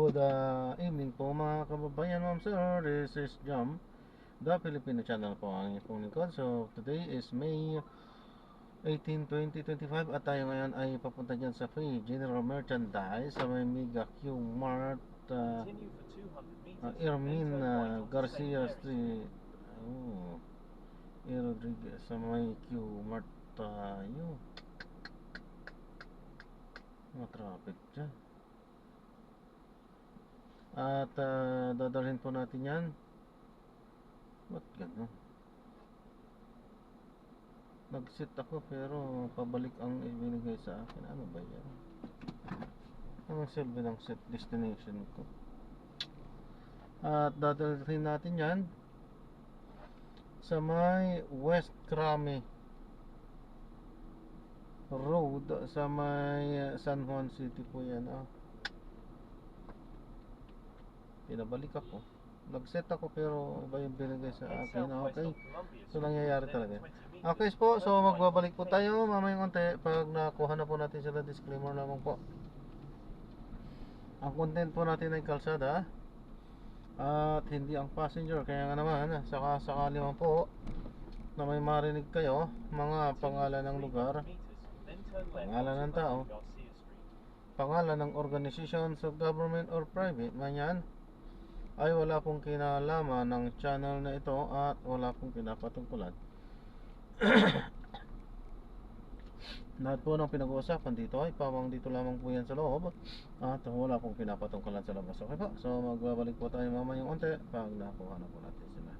Good evening po mga kababayan, ma'am sir. This is Jam, the Filipino channel po ang inyong lingkod. So today is May 18, 2025 at tayo ngayon ay papunta dyan sa Free General Merchandise sa may Mega Q Mart, Ermin Garcia Street, Rodriguez sa may Q Mart tayo. Mga traffic dyan. At dadalhin po natin yan. Ba't gano'n? Nag-set ako pero pabalik ang ibinigay sa akin. Ano ba yan? Anong silbi ng set destination ko? At dadalhin natin yan sa may West Crame Road sa may San Juan City po yan. Pinabalik ako. Nag-set ako pero iba yung binigay sa akin. Okay. So nangyayari talaga. Okay po. So magbabalik po tayo mamayang konti pag nakuha na po natin sila. Disclaimer lamang po. Ang content po natin ay kalsada at hindi ang passenger. Kaya nga naman sakali man po na may marinig kayo mga pangalan ng lugar, pangalan ng tao, pangalan ng organizations of government or private man yan, ay wala pong kinalaman ng channel na ito at wala pong pinapatungkulan. Lahat po ng pinag-uusapan dito ay pawang dito lamang po yan sa loob at wala pong pinapatungkulan sa labas. Okay po, so magbabalik po tayo mamayang onte pag nakuha na po natin sila.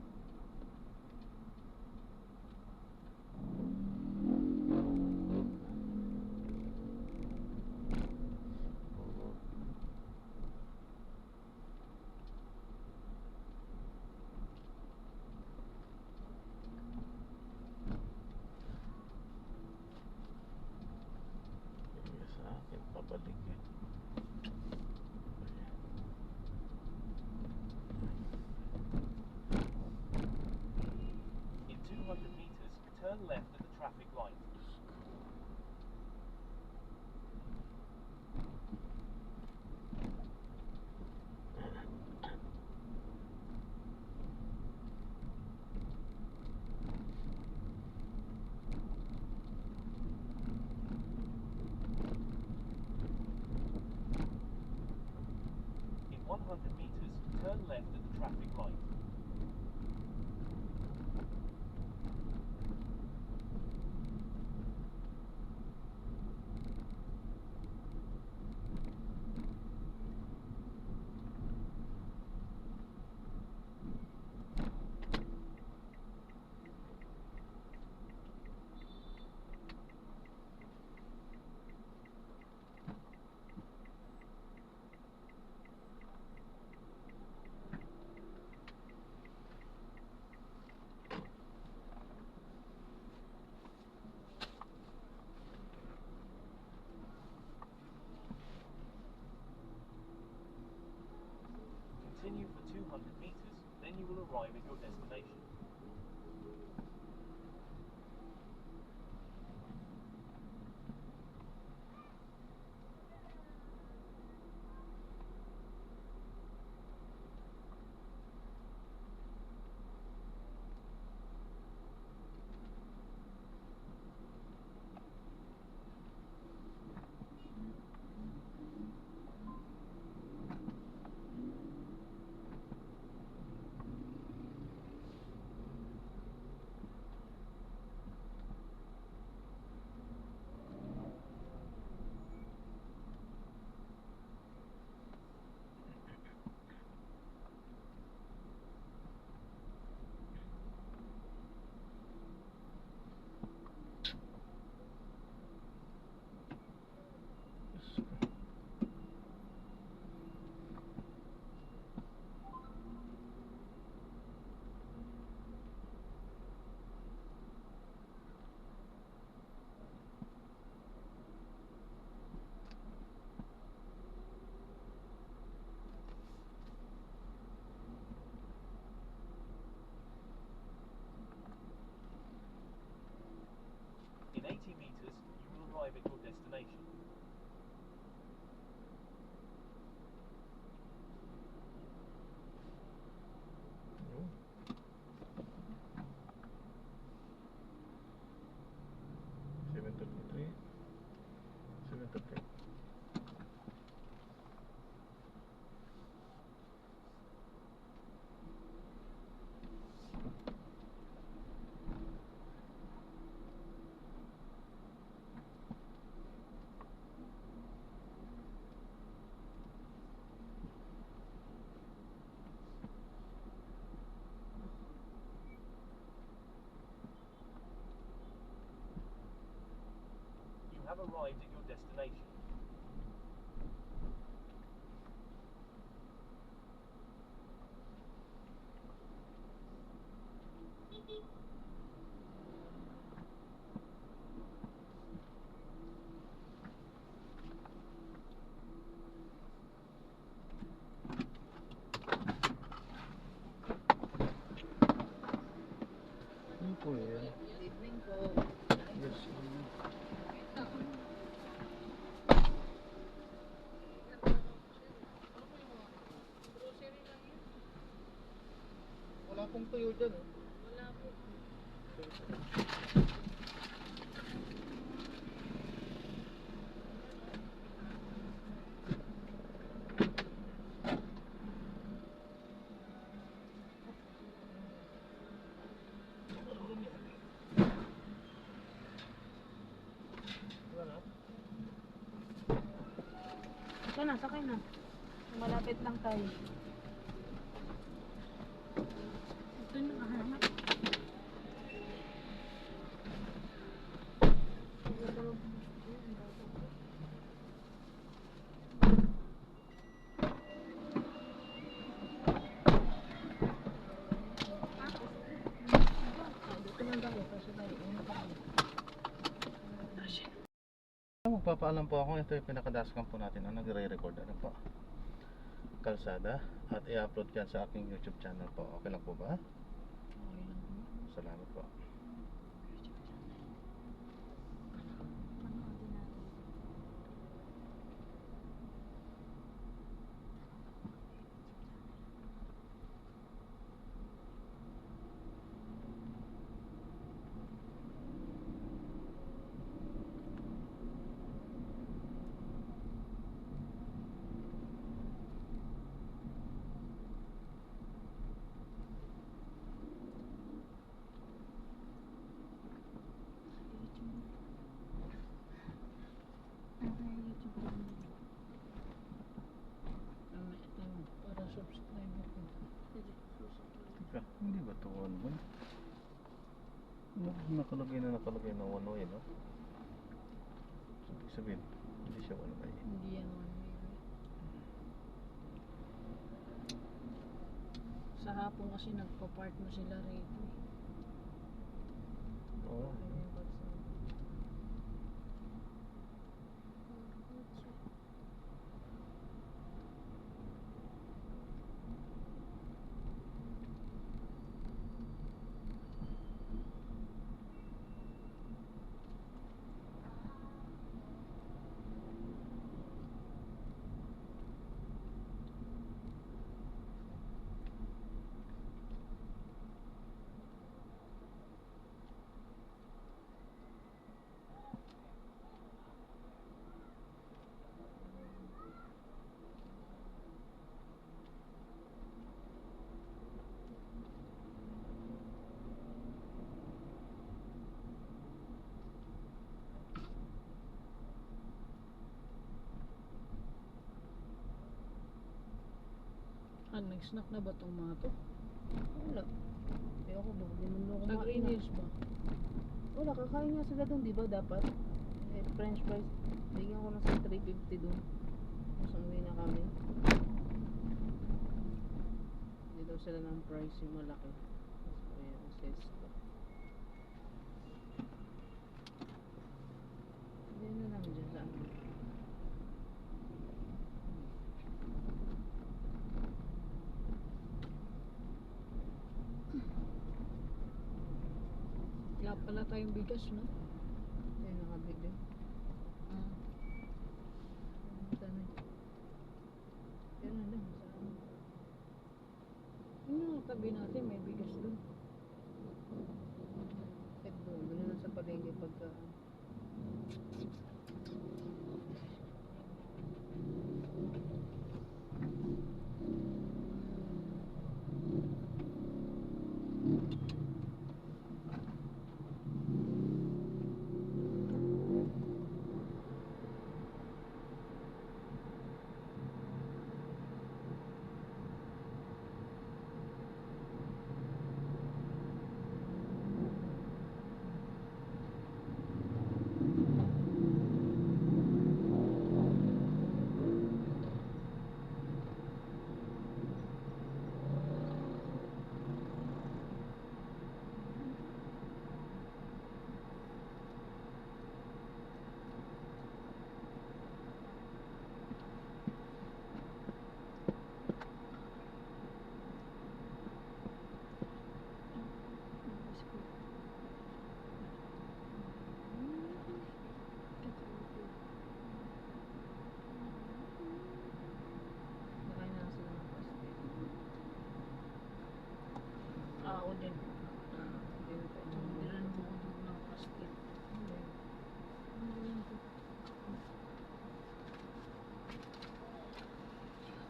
Sa akin pabalik eh. In 200 meters, turn left at the traffic light. In 100 meters, turn left at the traffic light. Continue for 200 meters, then you will arrive at your destination. arrived at your destination. Ano po yan? Evening po. Yes. Wala pong tuyo dyan eh. Wala po. Sakay na. Malapit lang tayo. Ito na nakahanap. Magpapaalam po ako, ito yung pinakadaskan po natin ang nagre-record ano po, kalsada, at i-upload yan sa aking YouTube channel po. Okay lang po ba? Salamat po. Para subscriber ko. Teka, hindi ba ito 1-1? Nakalagay na 1 way, no? Ibig sabihin, hindi siya 1 way. Hindi yan one way. Sa hapon kasi nagpa-park na sila rito. Oo. Nag-snack na ba itong mga to? Wala. Kaya ako ba? Hindi mo Sa kumain Green na. Hills ba? Wala, kakain nga sila doon, di ba? Dapat. Eh, french fries. Bigyan ko na sa 350 doon. Mas umuwi na kami. Hindi daw sila ng price yung malaki. Tapos ko yung sesto. Hindi na lang dyan sa amin. Wala pala tayong bigas, no? Ayun, nakabig din. Dami. Yan na lang. Sa amin. Yung tabi natin, may bigas doon. Kahit doon, doon na lang sa palengke pagka...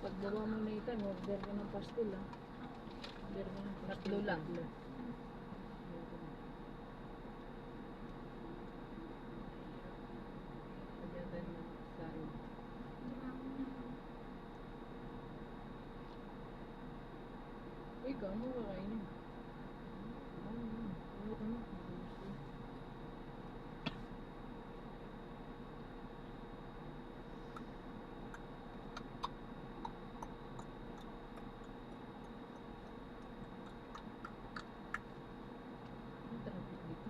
Paggawa mo na ito, order ka ng pastil ah. Order ka ng pastil. Tatlo lang. Pagdadan ng salo. Ikaw, ano kakainin? Ano ka na? Ang traffic dito.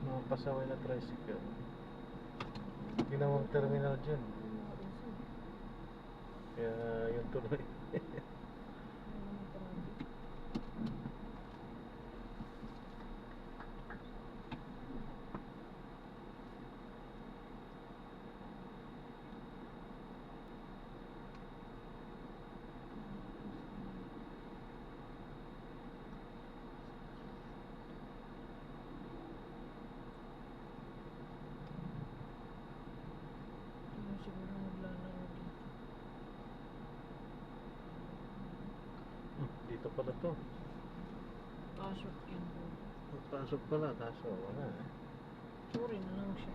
Mga pasaway na tricycle. Ginawang terminal dyan. Kaya yung tuloy. Ano siguro naglalaro dito? Dito pala to. Pasok yan po. Pasok pala, kaso wala eh. Sorry na lang siya.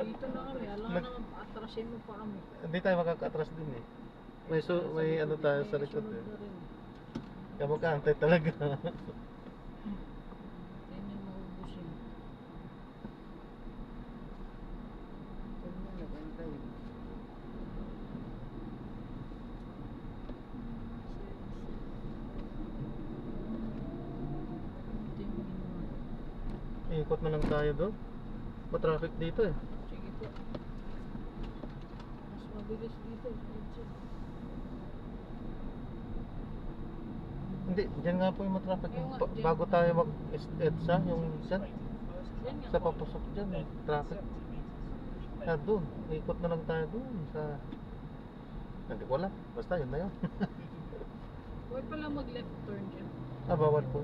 Dito na kami. Alam Nag- naman, atrasin mo pa kami. Hindi tayo makaka-atras din eh. May ano tayo sa likod eh. Kaya magkaantay talaga. Tayo na maubusin. Tayo na nagantay. Ito yung ginawa. Ikot na lang tayo doon. Ma-traffic dito eh. Sige po. Mas mabilis dito. Edsa. Hindi, dyan nga po yung ma-traffic. Ayun nga, dyan. Bago tayo mag-EDSA, yung dyan. Yan nga Sa po. papasok dyan, may traffic. Ah, doon. Ikot na lang tayo doon sa... Hindi ko alam. Basta yun na yun. Huwag pala mag-left turn dyan. Ah, bawal po.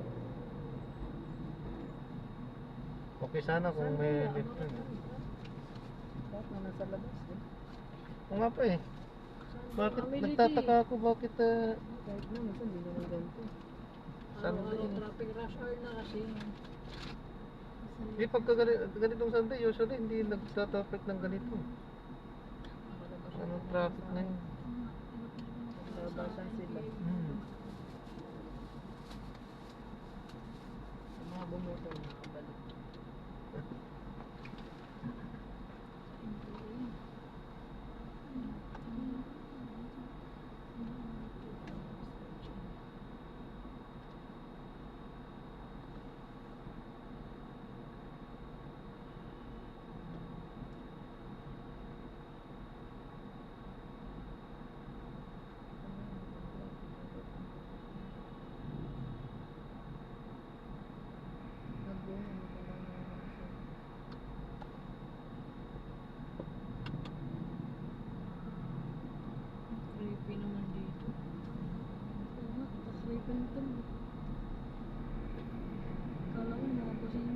Okay sana kung may lift yun. Bakit na nasa labas eh? Oo nga pa eh. Bakit, Kami nagtataka ako bakit Kahit na, minsan hindi naman ganito. Saan Araw-araw din? traffic rush hour na kasi. Hindi pagka ganitong Sunday, usually hindi nagtatraffic ng ganito. Malabas Anong traffic na yun? Labasan sila. Sa mga bumoto na kabalik. Creepy naman dito. Sleeping ito. Kala ko mga kusina.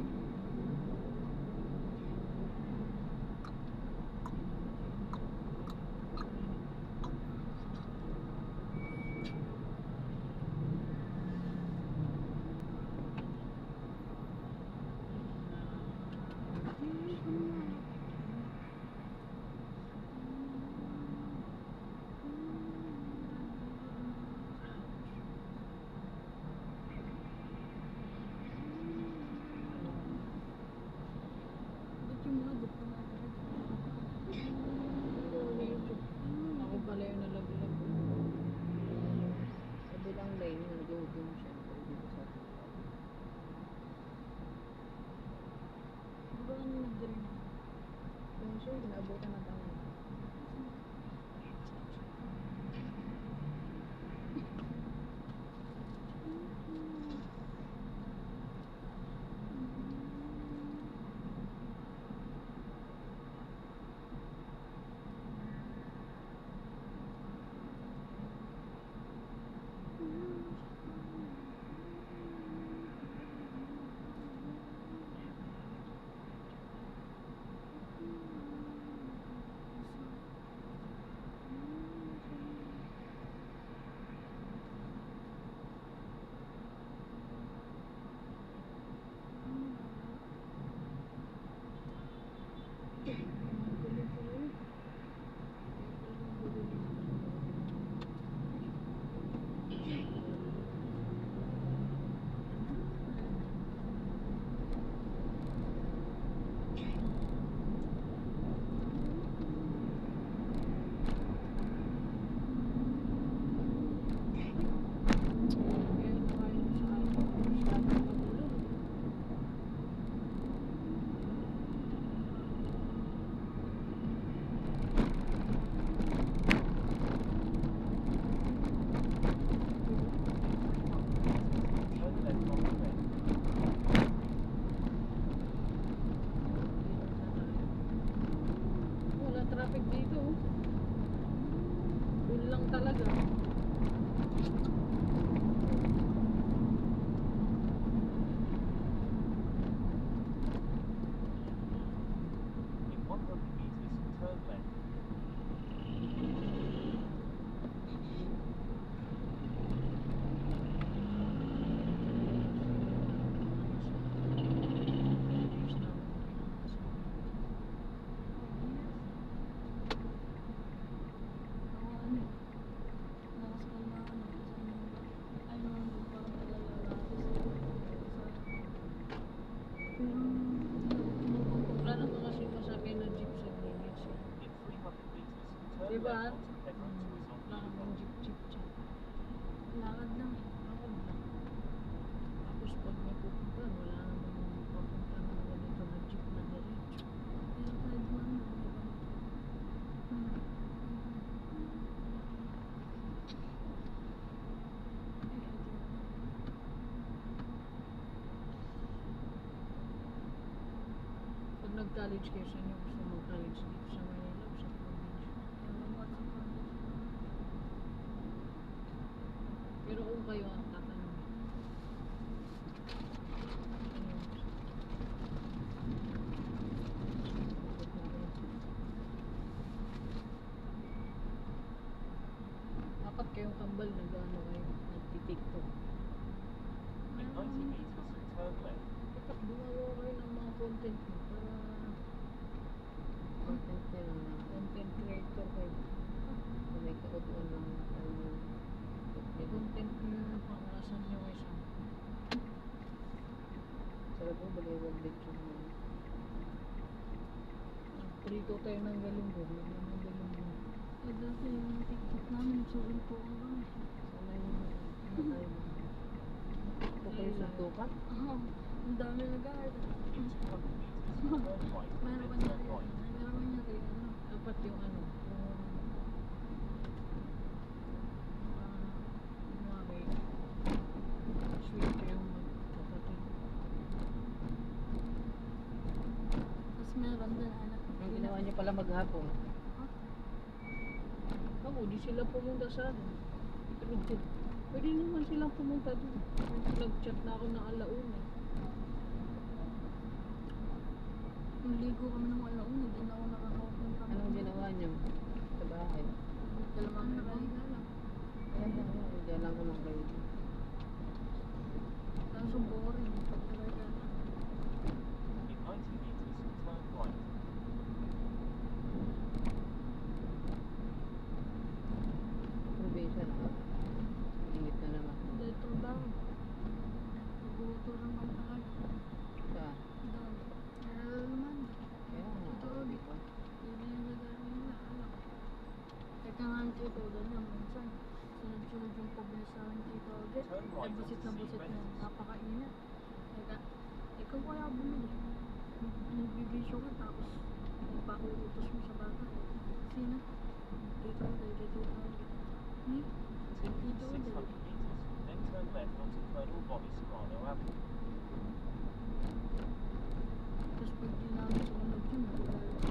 Ba't yung mga dito na Ako pala yung nalaglag. Kabilang lane, nag-go-go siyempre dito sa Di ba kami nag-drink? Kung siya, naabutan na tayo. mag-college kayo, saan nyo gusto mag-college? Dito sa Manila o sa probinsya? Pero kung kayo ang tatanungin, saan nyo gusto? Dapat kayong kambal nag-ano kayo, nagti-tiktok. In 90 meters, turn left. Dapat gumagawa kayo ng mga content mo para content creator kayo. May kautuan ng content nyo yung pangasan nyo kayo sa sarap mo baliwag dito mo. Prito tayo ng galunggong, ng galunggong. Dati yung TikTok namin, surin po ako ba? Sana yung ano tayo mo. Ito kayo sa tukat? Ang dami nag-aaral. In 200 meters, turn right. Meron pa Then niya turn kayo. right. Meron pa niya kayo. Dapat yung ano, yung kumari, sweet kayong magkapatid. Tapos meron din anak. Ang ginawa niya pala maghapon. Ako, di sila pumunta sa ano. Pwede naman silang pumunta doon. Nag-chat na ako ng alauna. Naligo kami ng alauna, din ako nakakapunta. Anong ginawa niyo sa bahay? Dalawang nakahiga lang. Ayan na, diyan lang naman kayo. Kaso boring. Pagkaraga na. In 90 meters, turn right. Probinsya na. Init na naman. Dito lang. Naguto lang ang talag. Sa, Doon. Meron naman. kaya nga. Ito, Di ba? Hindi yung nagawin na anak. Teka nga ang tito, ganyan minsan. Sunod-sunod yung pabilis sa akin tito. Agad. Ay, busit na napakainit. Teka, ikaw kaya bumili. Nagbibisyo ka tapos ipakuutos mo sa bata. Sino? Tito, dito. Ni? Continue Dito, 600 meters, then turn left onto Colonel Bobby Serrano Avenue. Tapos pag di namin sumunod yun, nagagalit.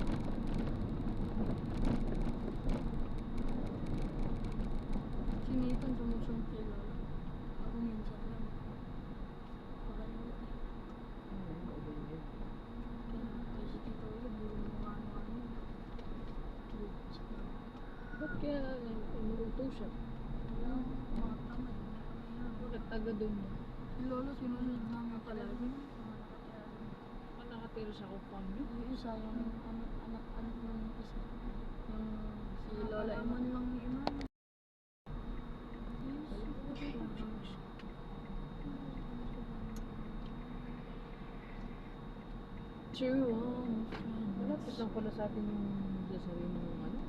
Si Nathan sumusunod kay Lola. Ako minsan lang. Pakalimutan. Kaya si Tito ulit, di mo ano-ano. Ba't kaya inuuto siya? Wala, mga tamad. Bakit taga doon mo? Si Lola sinusunod namin palagi. Baka nakatira sa kupang niyo? Yung isa, yung anak ng isa. Yung si Lola Nakalaman lang ni Iman. Malapit lang pala sa atin yung sasabihin mo yung ano?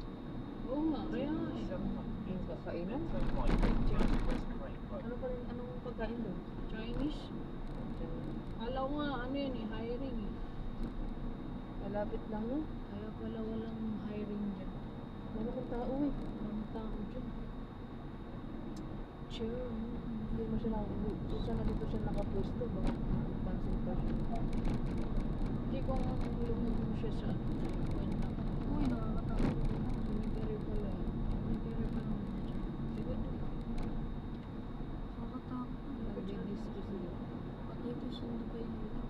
Oo nga, kaya nga eh. 700 Yung meters, kakainan? then turn right. Turn West Crane Road. Ano pa rin, anong pagkain doon? Chinese? Kala ko nga, ano yun eh, hiring eh. Malapit lang no? Kaya pala walang hiring dyan. Wala kang tao eh. Walang tao dyan. Sure, hindi mo siya nakapwesto. Sana dito siya nakapwesto. Baka pansin pa siya. Hindi ko nga lumog mo siya sa kwenta. Uy, nakakatakot. Cemetery pala eh. Cemetery pala mo dyan. Sige doon. Nakakatakot. Nag-disco sila. Pati ito sundo kayo dito.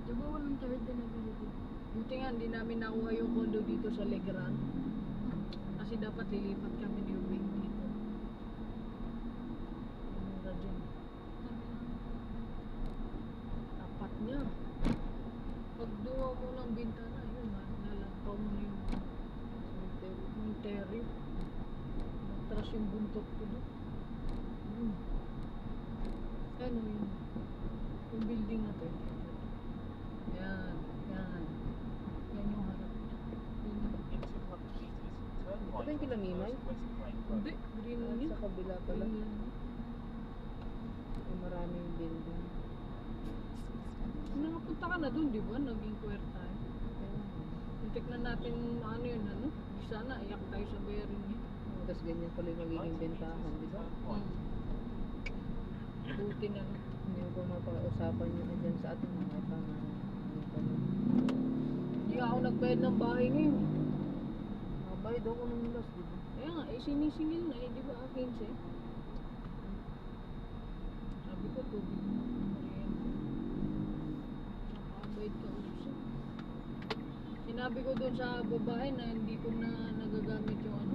Di ba walang third na nability? Buti nga, hindi namin nakuha yung condo dito sa Legrand. Kasi dapat lilipat kami ni Wing dito. Mura dyan. Tapat niya. Pag duwa mo ng bintana, yun, nalampaw mo na yung cemetery. Matras yung buntot ko doon. Ano yun? Yung building na to. Yan, yan. Yan yung harap niya. Yun yung In 200 meters, turn Ito right ba yung kila onto Mimay? West Crane Road. Hindi, green yun. Sa kabila pala. Green yun. May maraming building. Nakapunta ka na dun, di ba? Nag-inquire tayo. Muntik na natin, ano yun, ano? Di sana, iyak tayo sa bearing niya. Tapos ganyan pala yung magiging bentahan, di ba? Turn right. Buti ulitin na lang. Hindi ko mapag-usapan nyo na dyan sa atin. Nakita na. Hindi ako nagbayad ng bahay ngayon. Mabayad ako ng last, di ba? Kaya nga, sinisingil na di ba? 15. Sabi ko, tubig mo. Nakabayad ka uso. Sinabi ko doon sa babae na hindi ko na nagagamit yung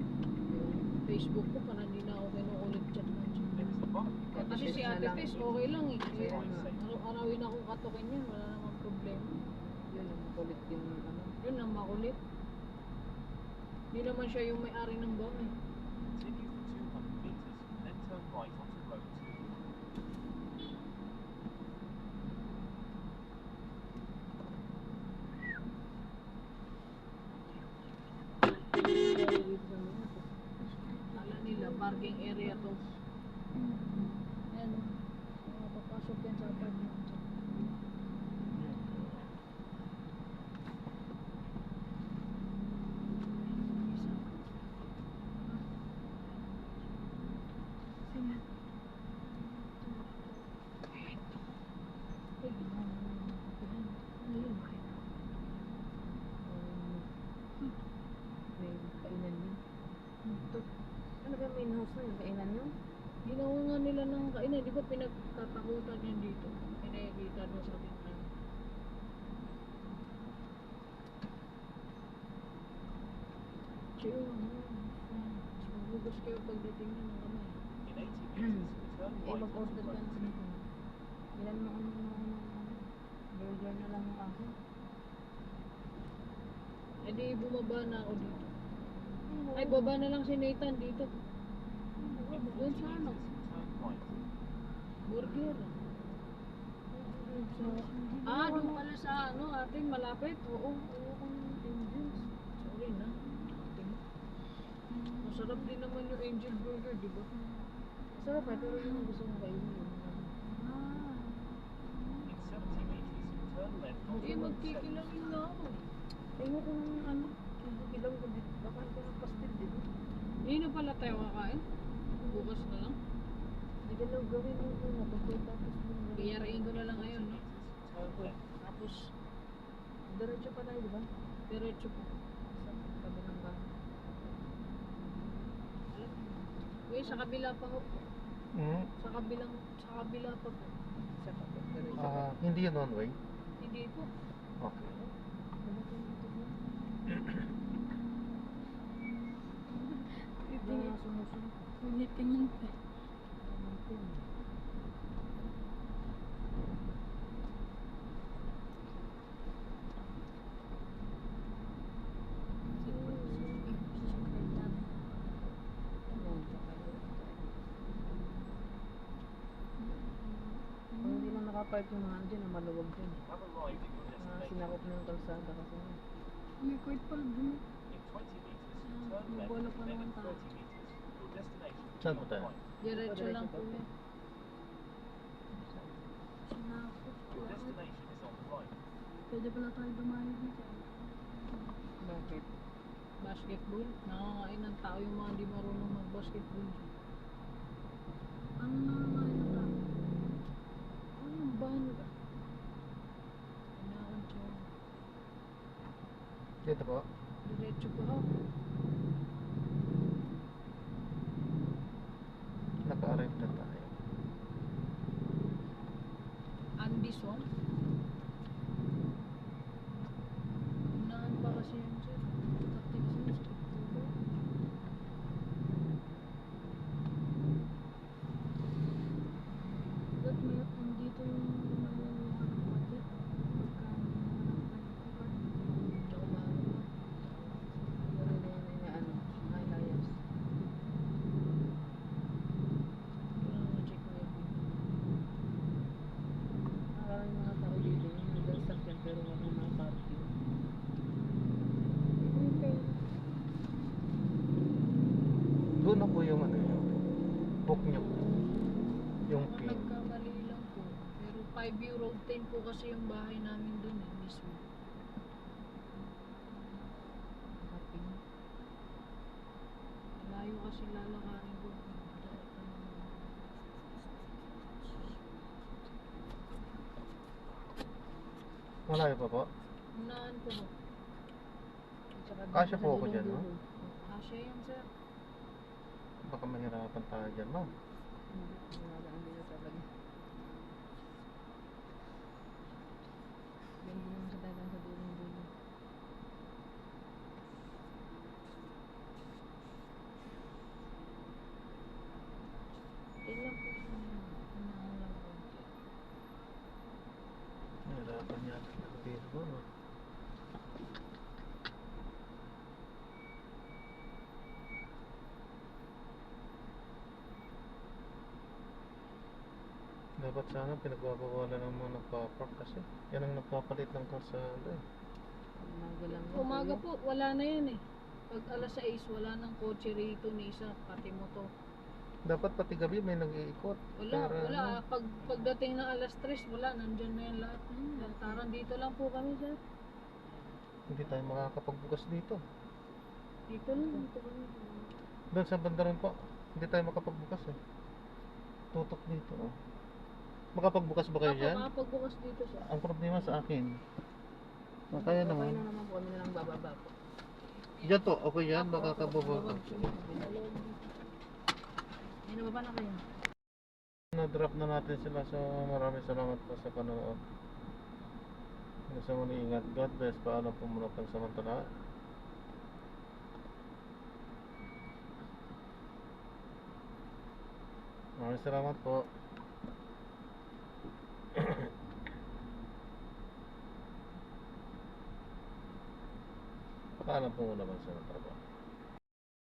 yung Facebook ko para hindi na ako kinukulit chat ng chat. Next the bottom. Kasi si Ate Tess, okay lang eh. Kaya nga. Araw-arawin akong katukin yun, wala namang problema. Yun, ang makulit yung ano. Yun ang makulit. Hindi naman siya yung may-ari ng bahay. Continue for 200 meters, then turn right onto road 2. Kala nila, parking area to. Ayan o. Papasok yan sa apartment. May kainan yun. Ano ba main house na yun? Kainan yun? Ginawa nga nila ng kainan, di ba pinagtatakutan yan dito? Pinakikita doon sa bintana. Chill lang. Magugas kayo pagdating nyo ng kamay. In 80 meters, turn Eh, right mag-order onto ka road na 2. nito. Ilan mo ano burger na lang yung ako. Eh di bumaba na ako dito. Ay, baba na lang si Nathan dito. Doon sa ano? Turn right. Burger. Ah, doon pala sa ano, atin malapit. Oo, ayoko ng Angels. Sorry na. Masarap din naman yung Angel Burger, di ba? Sarap eh, pero yung gusto mo kayo yun. In 70 meters, turn left onto Eh, road 7. magkikilamin na ako. Ayoko ng ano, kilang ko dito. Kakain ko ng pastil dito. Hindi na pala tayo kakain. Bukas na lang. Hindi ka lang gawin mo muna. Pagkatapos mo. Biyarain ko na lang ngayon, no? Turn left. Tapos, Diretso pa tayo, di ba? diretso po. Sa kabilang bahay. Uy, sa kabila pa ho. Hmm? Sa kabila pa po. Sa kapit. Diretso pa. Hindi yun one way? Hindi po. Okay. Mga sumusunod. Tingin pa. Kung hindi lang nakapark yung mga dyan, maluwag dyan. Have arrived at your destination. Sinakop na yung kalsada kasi. May quite pala dun. In 20 meters, turn left, Wala pa then naman in tao. 30 meters, your destination will Saan be po on the tayo? right. Diretso lang po. Diretso pa. Sinakot. Your destination is on the right. Pwede pala tayo dumayo dito. Bakit? Basketball. Nakakain ng tao yung mga hindi marunong mag-basketball. Ano na nga ito tayo? Ano yung banda? Kailangan siya. Dito po. Diretso pa ako. Naka-arrive na tayo. Andy Swan. Unahan pa kasi yan sir. Taktik sa isip. Ba't may nandito yung ano pati? Tsaka bago pa. Wala na yan inaano. Highlights. Kailangan ma-check mo yun. Maraming mga tao dito. Yung nag-sakyan pero wala mga parking. Doon na po yung ano yun. Book nyo. Yung Baka pin. nagkamali lang po. Pero 5 Road 10 po kasi yung bahay namin dun mismo. Parking. Malayo kasi lalakarin ko. Malayo pa po. Unahan po ho. At saka doon Kasya sa po ako dyan, no? dulong-dulo. Kasya yan sir. Baka mahirapan tayo dyan, ma'am. Hindi, magaan dito talaga. Yan din naman sa dagang sa dulong-dulo. Yan lang po siya. Unahan lang po. Mahirapan yata talaga dito, no? Dapat sana pinagbabawalan ng mga nagpa-park kasi yan ang nagpapalit ng kalsada eh. Umaga lang. yan, Umaga kuya. po, wala na yan eh. Pag alas 6, wala nang kotse rito ni isa, pati motor. Dapat pati gabi may nag-iikot. Wala, Pero, wala. ano, Pagdating ng alas 3, wala. Nandyan na yan lahat. Lantaran dito lang po kami, sir. hindi tayo makakapagbukas dito. Dito lang, dito kami. Doon sa banda rin po, hindi tayo makapagbukas eh. Tutok dito oh. Makapagbukas ba kayo Ako, dyan? makapagbukas dito, sir. Ang problema sa akin. Kaya Okay naman. na naman po, kami na lang bababa po. Diyan po, okay yan, makakababa. Ay, nababa na kayo. Na-drop na natin sila, so maraming salamat po sa panonood. Gusto mo ingat. God bless. Paalam po muna pansamantala. Maraming salamat po. Paalam po muna pansamantala.